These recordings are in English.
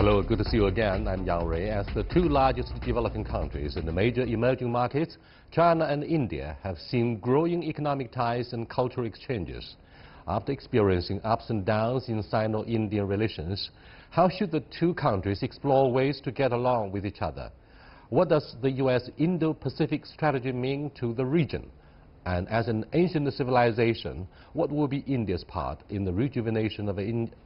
Hello, good to see you again. I'm Yang Rui. As the two largest developing countries in the major emerging markets, China and India have seen growing economic ties and cultural exchanges. After experiencing ups and downs in Sino-Indian relations, how should the two countries explore ways to get along with each other? What does the U.S. Indo-Pacific strategy mean to the region? And as an ancient civilization, what will be India's part in the rejuvenation of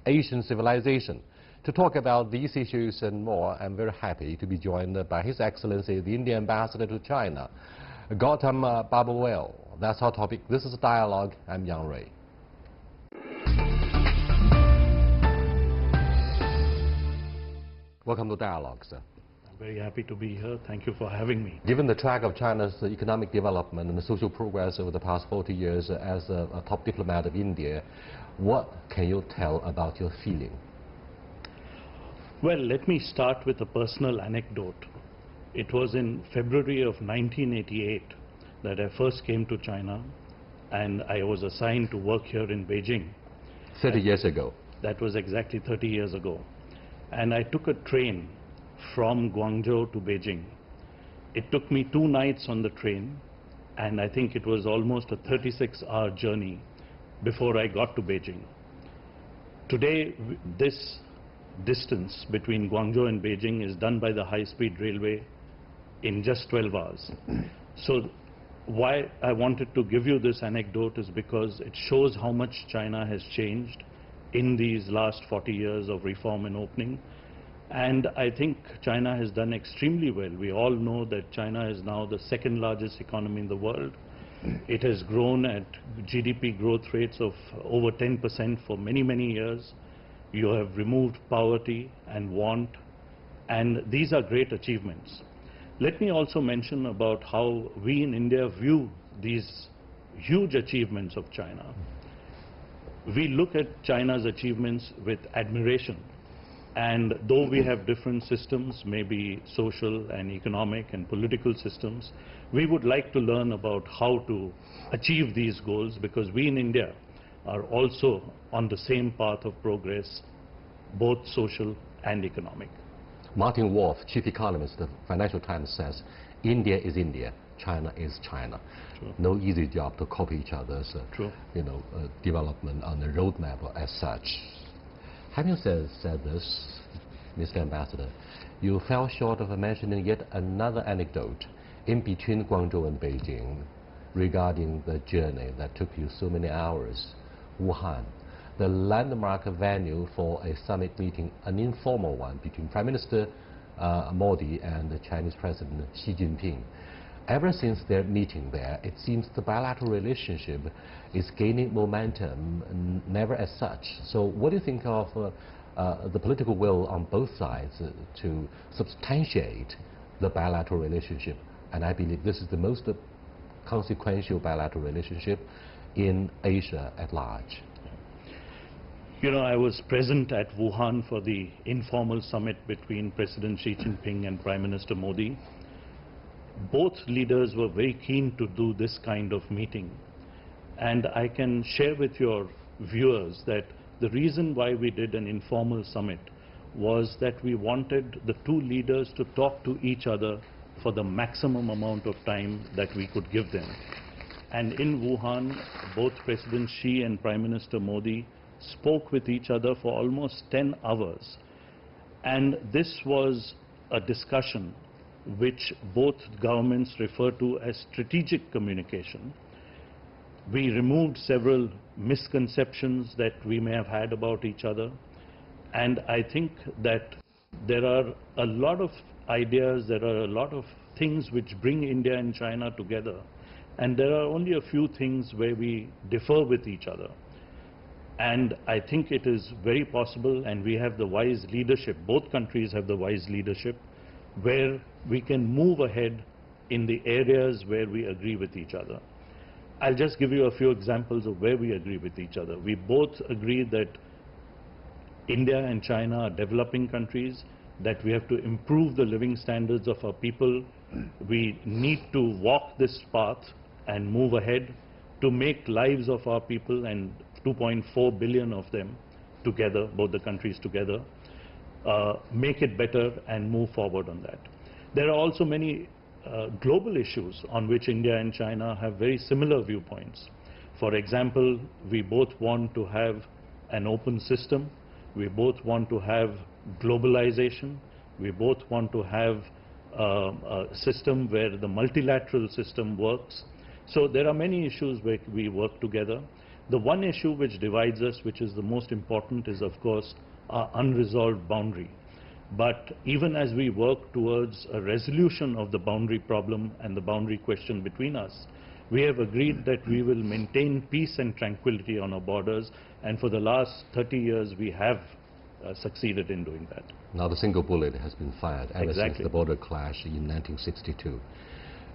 Asian civilization? To talk about these issues and more, I'm very happy to be joined by His Excellency, the Indian Ambassador to China, Gautam Babawel. That's our topic. This is Dialogue. I'm Yang Rui. Welcome to Dialogue, sir. I'm very happy to be here. Thank you for having me. Given the track of China's economic development and the social progress over the past 40 years as a top diplomat of India, what can you tell about your feeling? Well, let me start with a personal anecdote. It was in February of 1988 that I first came to China, and I was assigned to work here in Beijing. 30 years ago. That was exactly 30 years ago. And I took a train from Guangzhou to Beijing. It took me 2 nights on the train, and I think it was almost a 36-hour journey before I got to Beijing. Today, this distance between Guangzhou and Beijing is done by the high-speed railway in just 12 hours. So why I wanted to give you this anecdote is because it shows how much China has changed in these last 40 years of reform and opening. And I think China has done extremely well. We all know that China is now the second largest economy in the world. It has grown at GDP growth rates of over 10% for many, many years. You have removed poverty and want, and these are great achievements. Let me also mention about how we in India view these huge achievements of China. We look at China's achievements with admiration, and though we have different systems, maybe social and economic and political systems, we would like to learn about how to achieve these goals, because we in India are also on the same path of progress, both social and economic. Martin Wolf, chief economist of Financial Times, says, India is India, China is China. True. No easy job to copy each other's development on the roadmap as such. Having said this, Mr. Ambassador, you fell short of mentioning yet another anecdote in between Guangzhou and Beijing regarding the journey that took you so many hours. Wuhan, the landmark venue for a summit meeting, an informal one between Prime Minister Modi and the Chinese President Xi Jinping. Ever since their meeting there, it seems the bilateral relationship is gaining momentum, never as such. So what do you think of the political will on both sides to substantiate the bilateral relationship? And I believe this is the most consequential bilateral relationship in Asia at large. You know, I was present at Wuhan for the informal summit between President Xi Jinping and Prime Minister Modi. Both leaders were very keen to do this kind of meeting. And I can share with your viewers that the reason why we did an informal summit was that we wanted the two leaders to talk to each other for the maximum amount of time that we could give them. And in Wuhan, both President Xi and Prime Minister Modi spoke with each other for almost 10 hours. And this was a discussion which both governments refer to as strategic communication. We removed several misconceptions that we may have had about each other. And I think that there are a lot of ideas, there are a lot of things which bring India and China together. And there are only a few things where we differ with each other. And I think it is very possible, and we have the wise leadership, both countries have the wise leadership, where we can move ahead in the areas where we agree with each other. I'll just give you a few examples of where we agree with each other. We both agree that India and China are developing countries, that we have to improve the living standards of our people. We need to walk this path and move ahead to make lives of our people, and 2.4 billion of them together, both the countries together, make it better and move forward on that. There are also many global issues on which India and China have very similar viewpoints. For example, we both want to have an open system, we both want to have globalization, we both want to have a system where the multilateral system works. So there are many issues where we work together. The one issue which divides us, which is the most important, is of course our unresolved boundary. But even as we work towards a resolution of the boundary problem and the boundary question between us, we have agreed that we will maintain peace and tranquility on our borders, and for the last 30 years we have succeeded in doing that. Now the single bullet has been fired ever Exactly. since the border clash in 1962.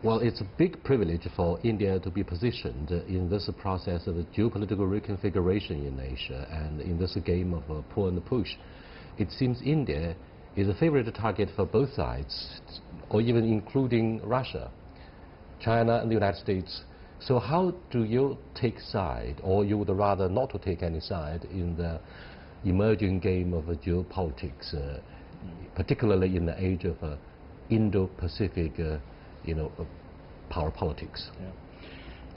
Well, it's a big privilege for India to be positioned in this process of geopolitical reconfiguration in Asia and in this game of pull and push. It seems India is a favorite target for both sides, or even including Russia, China and the United States. So how do you take side, or you would rather not to take any side in the emerging game of geopolitics, particularly in the age of Indo-Pacific power politics? Yeah.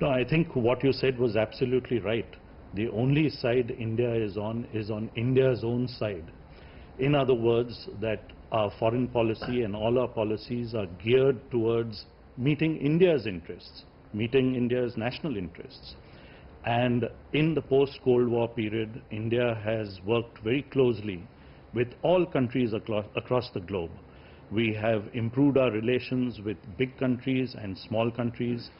No, I think what you said was absolutely right. The only side India is on India's own side. In other words, that our foreign policy and all our policies are geared towards meeting India's interests, meeting India's national interests. And in the post-Cold War period, India has worked very closely with all countries across the globe. We have improved our relations with big countries and small countries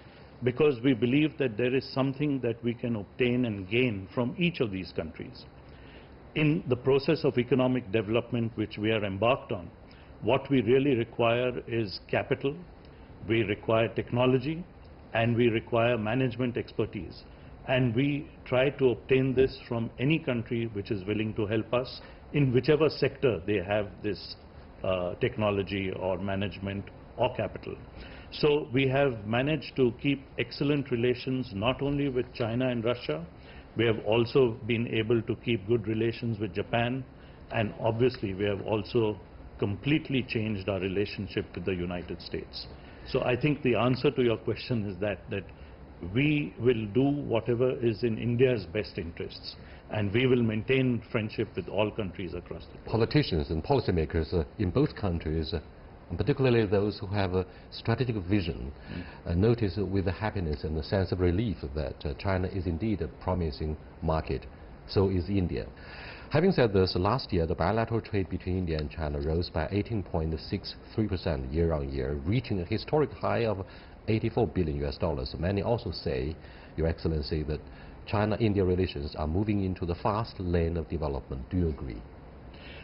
because we believe that there is something that we can obtain and gain from each of these countries. In the process of economic development which we are embarked on, what we really require is capital, we require technology, and we require management expertise. And we try to obtain this from any country which is willing to help us in whichever sector they have this technology or management or capital. So we have managed to keep excellent relations not only with China and Russia, we have also been able to keep good relations with Japan, and obviously we have also completely changed our relationship with the United States. So I think the answer to your question is that we will do whatever is in India's best interests, and we will maintain friendship with all countries across the globe. Politicians and policymakers in both countries, and particularly those who have a strategic vision, notice with happiness and a sense of relief that China is indeed a promising market. So is India. Having said this, last year the bilateral trade between India and China rose by 18.63% year-on-year, reaching a historic high of $84 billion. Many also say, Your Excellency, that China-India relations are moving into the fast lane of development. Do you agree?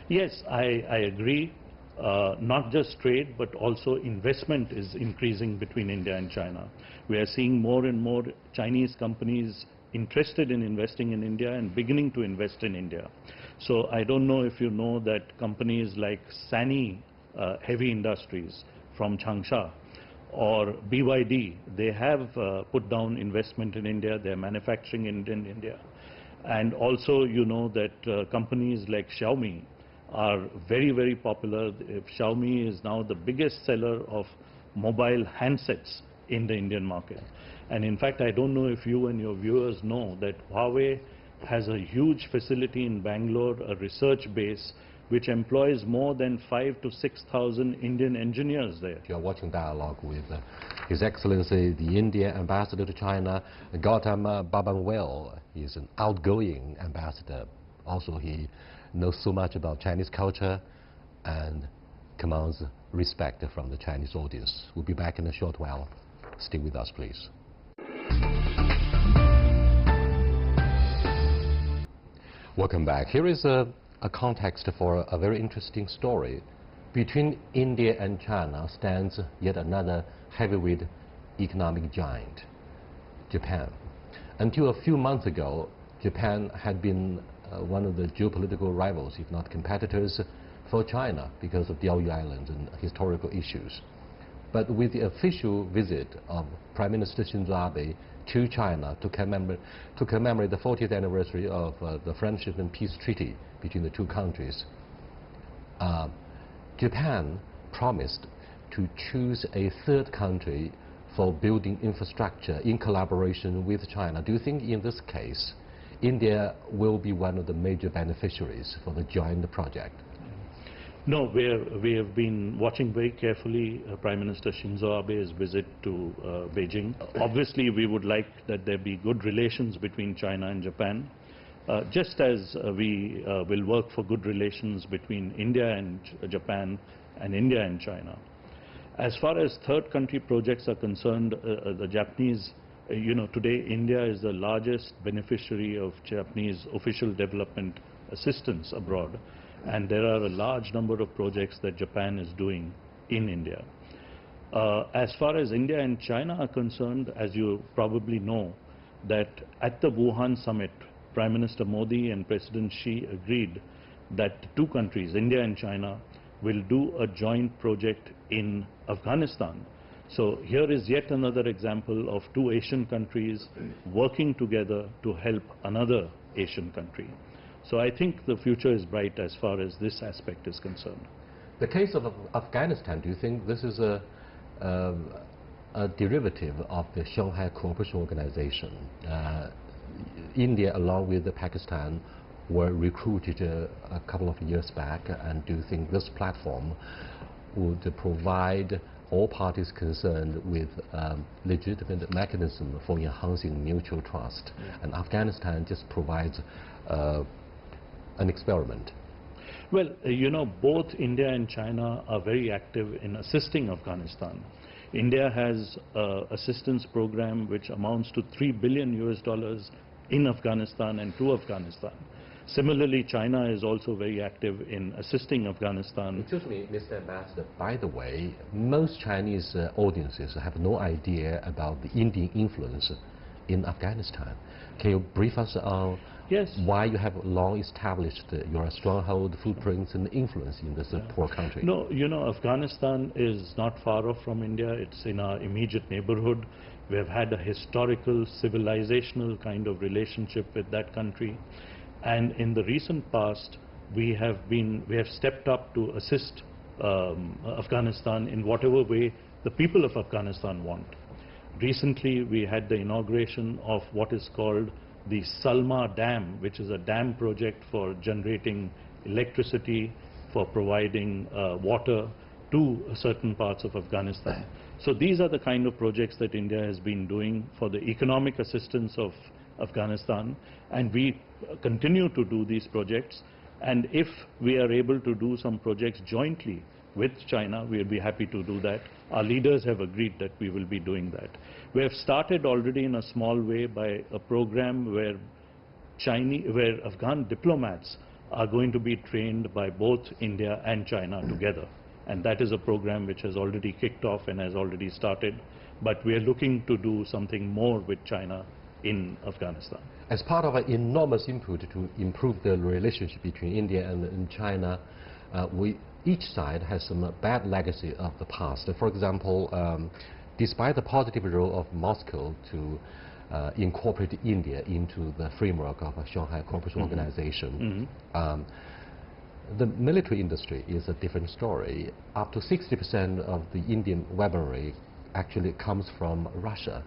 Yes, I agree. Not just trade, but also investment is increasing between India and China. We are seeing more and more Chinese companies interested in investing in India and beginning to invest in India. So I don't know if you know that companies like SANY Heavy Industries from Changsha or BYD, they have put down investment in India, they're manufacturing in India. And also you know that companies like Xiaomi are very, very popular. Xiaomi is now the biggest seller of mobile handsets in the Indian market. And in fact, I don't know if you and your viewers know that Huawei has a huge facility in Bangalore, a research base, which employs more than 5,000 to 6,000 Indian engineers there. You are watching Dialogue with His Excellency, the Indian Ambassador to China, Gautam Babangwel. He is an outgoing ambassador. Also, he knows so much about Chinese culture and commands respect from the Chinese audience. We'll be back in a short while. Stay with us, please. Welcome back. Here is a context for a very interesting story. Between India and China stands yet another heavyweight economic giant, Japan. Until a few months ago, Japan had been one of the geopolitical rivals, if not competitors, for China because of Diaoyu Island and historical issues. But with the official visit of Prime Minister Shinzo Abe to China to commemorate the 40th anniversary of the Friendship and Peace Treaty between the two countries, Japan promised to choose a third country for building infrastructure in collaboration with China. Do you think in this case, India will be one of the major beneficiaries for the joint project? No, we have been watching very carefully Prime Minister Shinzo Abe's visit to Beijing. Obviously, we would like that there be good relations between China and Japan, just as we will work for good relations between India and Japan and India and China. As far as third country projects are concerned, the Japanese, today India is the largest beneficiary of Japanese official development assistance abroad. And there are a large number of projects that Japan is doing in India. As far as India and China are concerned, as you probably know, that at the Wuhan summit, Prime Minister Modi and President Xi agreed that the two countries, India and China, will do a joint project in Afghanistan. So here is yet another example of two Asian countries working together to help another Asian country. So I think the future is bright as far as this aspect is concerned. The case of Afghanistan, do you think this is a derivative of the Shanghai Cooperation Organization? India, along with Pakistan, were recruited a couple of years back, and do you think this platform would provide all parties concerned with legitimate mechanism for enhancing mutual trust? Yeah. And Afghanistan just provides an experiment. Well, both India and China are very active in assisting Afghanistan. India has an assistance program which amounts to $3 billion in Afghanistan and to Afghanistan. Similarly, China is also very active in assisting Afghanistan. Excuse me, Mr. Ambassador, by the way, most Chinese audiences have no idea about the Indian influence in Afghanistan. Can you brief us on why you have long established your stronghold, footprints, and influence in this poor country? No, Afghanistan is not far off from India. It's in our immediate neighborhood. We have had a historical, civilizational kind of relationship with that country. And in the recent past, we have stepped up to assist Afghanistan in whatever way the people of Afghanistan want. Recently, we had the inauguration of what is called the Salma Dam, which is a dam project for generating electricity, for providing water to certain parts of Afghanistan. So these are the kind of projects that India has been doing for the economic assistance of Afghanistan, and we continue to do these projects. And if we are able to do some projects jointly with China, we will be happy to do that. Our leaders have agreed that we will be doing that. We have started already in a small way by a program where Afghan diplomats are going to be trained by both India and China together. And that is a program which has already kicked off and has already started. But we are looking to do something more with China in Afghanistan. As part of an enormous input to improve the relationship between India and China, each side has some bad legacy of the past. For example, despite the positive role of Moscow to incorporate India into the framework of a Shanghai Cooperation Organization, the military industry is a different story. Up to 60% of the Indian weaponry actually comes from Russia.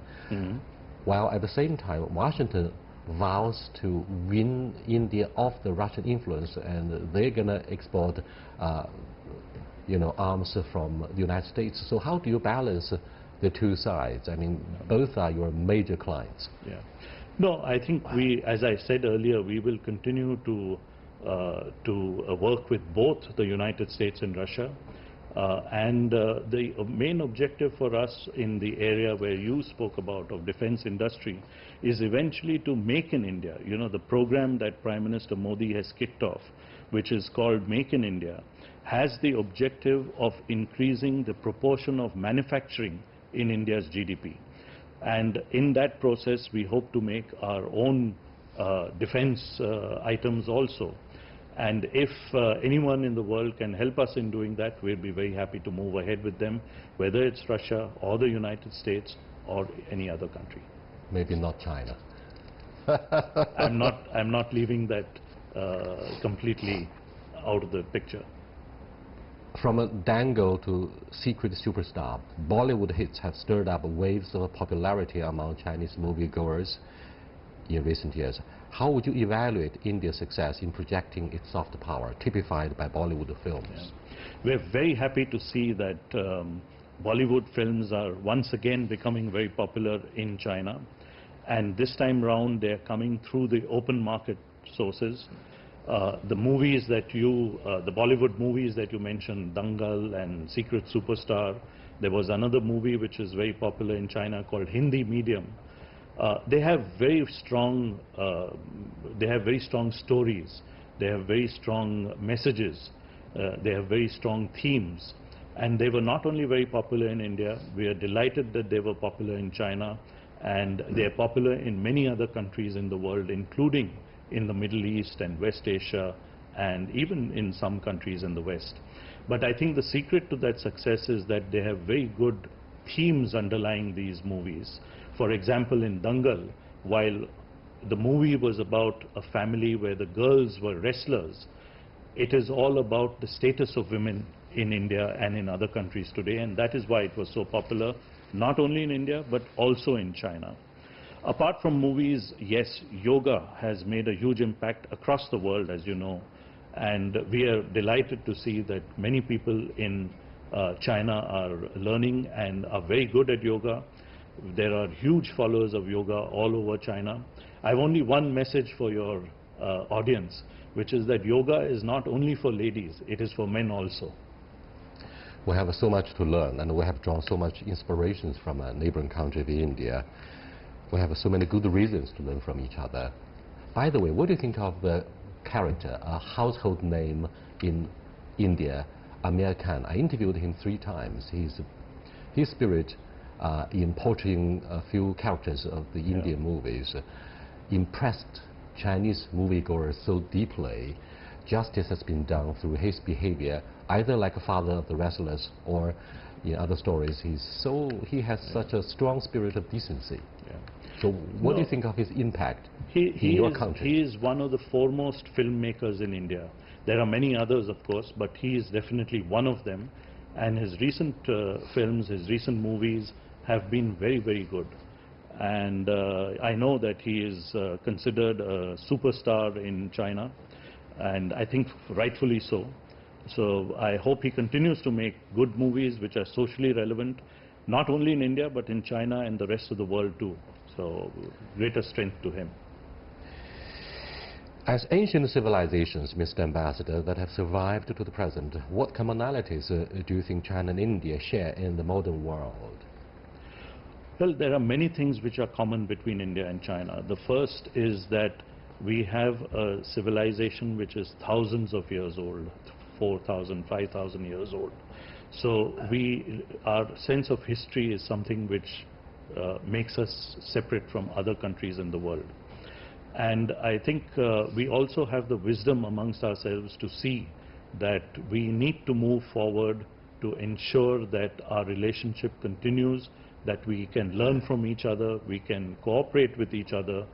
While at the same time, Washington vows to win India off the Russian influence, and they're going to export arms from the United States. So how do you balance the two sides? I mean, both are your major clients. Yeah. No, I think as I said earlier, we will continue to work with both the United States and Russia. The main objective for us in the area where you spoke about of defense industry is eventually to make in India. The program that Prime Minister Modi has kicked off, which is called Make in India, has the objective of increasing the proportion of manufacturing in India's GDP. And in that process, we hope to make our own defense items also. And if anyone in the world can help us in doing that, we'll be very happy to move ahead with them, whether it's Russia or the United States or any other country. Maybe not China. I'm not leaving that completely out of the picture. From a dangle to secret superstar, Bollywood hits have stirred up waves of popularity among Chinese moviegoers in recent years. How would you evaluate India's success in projecting its soft power, typified by Bollywood films? Yeah. We're very happy to see that Bollywood films are once again becoming very popular in China. And this time round, they're coming through the open market sources. The movies that the Bollywood movies that you mentioned, Dangal and Secret Superstar, there was another movie which is very popular in China called Hindi Medium. They have very strong stories. They have very strong messages. They have very strong themes. And they were not only very popular in India, we are delighted that they were popular in China, and they are popular in many other countries in the world, including in the Middle East and West Asia, and even in some countries in the West. But I think the secret to that success is that they have very good themes underlying these movies. For example, in Dangal, while the movie was about a family where the girls were wrestlers, it is all about the status of women in India and in other countries today, and that is why it was so popular, not only in India but also in China. Apart from movies, yes, yoga has made a huge impact across the world, as you know, and we are delighted to see that many people in China are learning and are very good at yoga. There are huge followers of yoga all over China. I have only one message for your audience, which is that yoga is not only for ladies, it is for men also. We have so much to learn, and we have drawn so much inspirations from a neighboring country, India. We have so many good reasons to learn from each other. By the way, what do you think of the character, a household name in India, Amir Khan? I interviewed him 3 times. His spirit in portraying a few characters of the Indian movies impressed Chinese moviegoers so deeply. Justice has been done through his behavior, either like a father of the wrestlers or in other stories. He has such a strong spirit of decency. So what do you think of his impact in your country? He is one of the foremost filmmakers in India. There are many others, of course, but he is definitely one of them. And his recent films, his recent movies have been very, very good. And I know that he is considered a superstar in China, and I think rightfully so. So I hope he continues to make good movies which are socially relevant, not only in India but in China and the rest of the world too. So greater strength to him. As ancient civilizations, Mr. Ambassador, that have survived to the present, what commonalities do you think China and India share in the modern world? Well, there are many things which are common between India and China. The first is that we have a civilization which is thousands of years old, 4,000, 5,000 years old. So our sense of history is something which makes us separate from other countries in the world. And I think we also have the wisdom amongst ourselves to see that we need to move forward to ensure that our relationship continues, that we can learn from each other, we can cooperate with each other.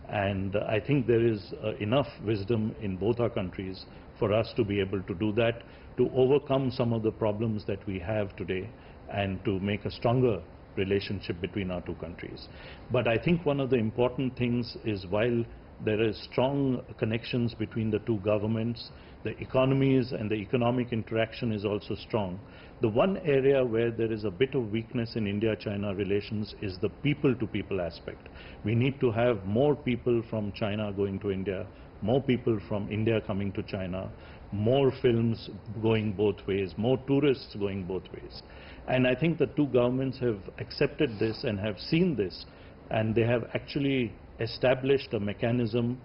And I think there is enough wisdom in both our countries for us to be able to do that, to overcome some of the problems that we have today and to make a stronger relationship between our 2 countries. But I think one of the important things is, while there is strong connections between the 2 governments, the economies and the economic interaction is also strong. The one area where there is a bit of weakness in India-China relations is the people-to-people aspect. We need to have more people from China going to India, more people from India coming to China, more films going both ways, more tourists going both ways. And I think the 2 governments have accepted this and have seen this, and they have actually established a mechanism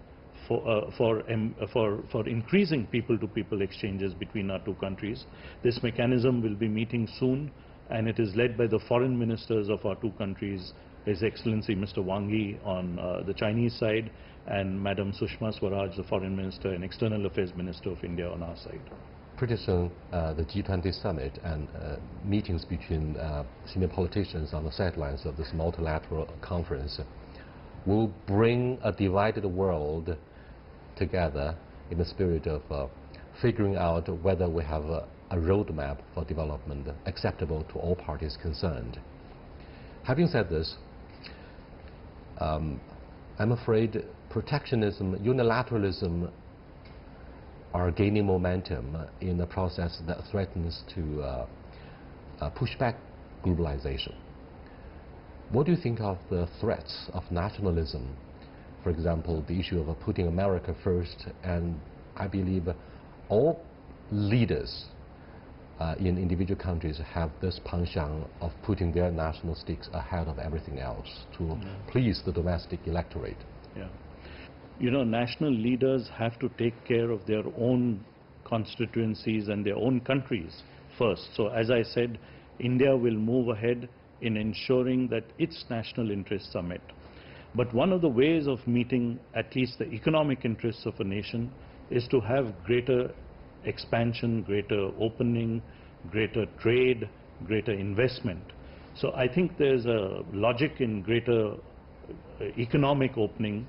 for increasing people-to-people exchanges between our 2 countries. This mechanism will be meeting soon, and it is led by the foreign ministers of our 2 countries, His Excellency Mr. Wang Yi on the Chinese side, and Madam Sushma Swaraj, the Foreign Minister and External Affairs Minister of India, on our side. Pretty soon, the G20 summit and meetings between senior politicians on the sidelines of this multilateral conference will bring a divided world together in the spirit of figuring out whether we have a roadmap for development acceptable to all parties concerned. Having said this, I'm afraid protectionism, unilateralism are gaining momentum in a process that threatens to push back globalization. What do you think of the threats of nationalism? For example, the issue of putting America first, and I believe all leaders in individual countries have this penchant of putting their national stakes ahead of everything else to please the domestic electorate. Yeah. You know, national leaders have to take care of their own constituencies and their own countries first. So as I said, India will move ahead in ensuring that its national interests are met. But one of the ways of meeting at least the economic interests of a nation is to have greater expansion, greater opening, greater trade, greater investment. So I think there's a logic in greater economic opening,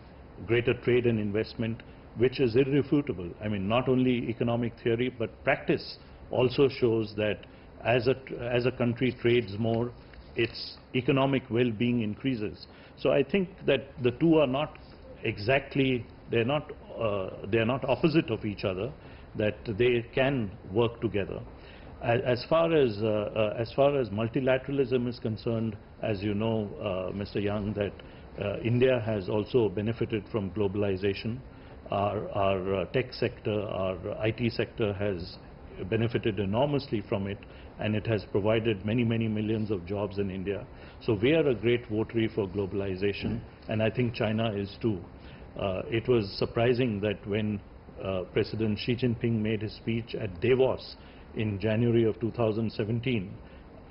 greater trade and investment, which is irrefutable. I mean, not only economic theory, but practice also shows that as a country trades more, its economic well-being increases. So I think that the two are not exactly, they're not opposite of each other, that they can work together. As far as multilateralism is concerned, as you know, Mr. Young, that India has also benefited from globalization. Our tech sector, our IT sector has benefited enormously from it, and it has provided many, many millions of jobs in India. So we are a great votary for globalization, and I think China is too. It was surprising that when President Xi Jinping made his speech at Davos in January of 2017,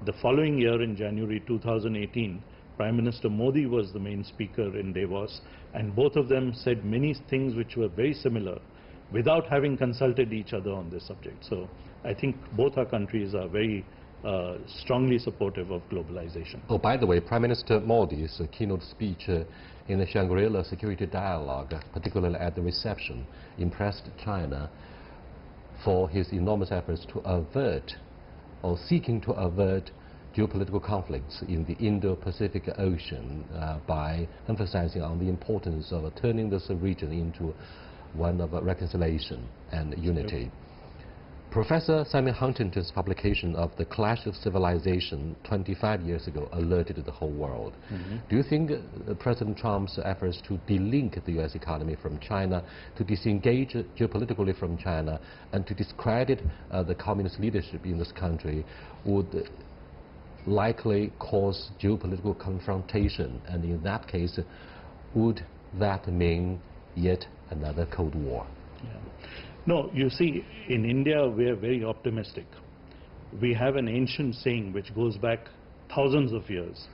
the following year in January 2018, Prime Minister Modi was the main speaker in Davos, and both of them said many things which were very similar without having consulted each other on this subject. So I think both our countries are very strongly supportive of globalization. Oh, by the way, Prime Minister Modi's keynote speech in the Shangri-La Security Dialogue, particularly at the reception, impressed China for his enormous efforts to avert, or seeking to avert, geopolitical conflicts in the Indo-Pacific Ocean by emphasizing on the importance of turning this region into one of reconciliation and unity. Yep. Professor Samuel Huntington's publication of The Clash of Civilization 25 years ago alerted the whole world. Do you think President Trump's efforts to delink the U.S. economy from China, to disengage geopolitically from China, and to discredit the communist leadership in this country would likely cause geopolitical confrontation? And in that case, would that mean yet another Cold War? Yeah. No, you see, in India we are very optimistic. We have an ancient saying which goes back thousands of years,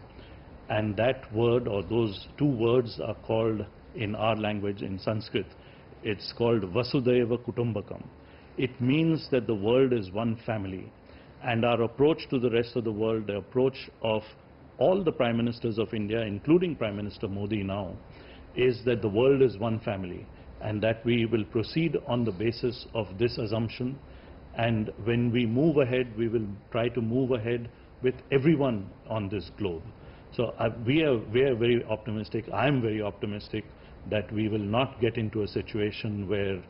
and that word, or those two words, are called in our language, in Sanskrit, it's called Vasudhaiva Kutumbakam. It means that the world is one family, and our approach to the rest of the world, the approach of all the Prime Ministers of India, including Prime Minister Modi now, is that the world is one family, and that we will proceed on the basis of this assumption. And when we move ahead, we will try to move ahead with everyone on this globe. So we are very optimistic. I am very optimistic that we will not get into a situation where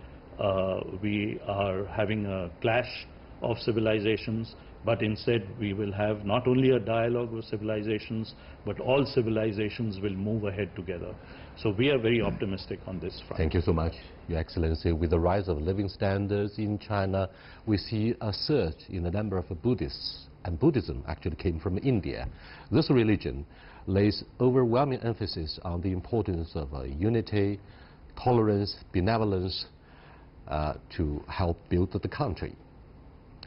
we are having a clash of civilizations, but instead we will have not only a dialogue of civilizations, but all civilizations will move ahead together. So we are very optimistic on this front. Thank you so much, Your Excellency. With the rise of living standards in China, we see a surge in the number of Buddhists, and Buddhism actually came from India. This religion lays overwhelming emphasis on the importance of unity, tolerance, benevolence to help build the country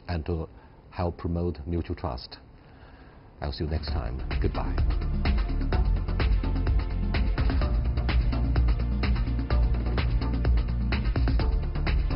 and to help promote mutual trust. I'll see you next time. Goodbye.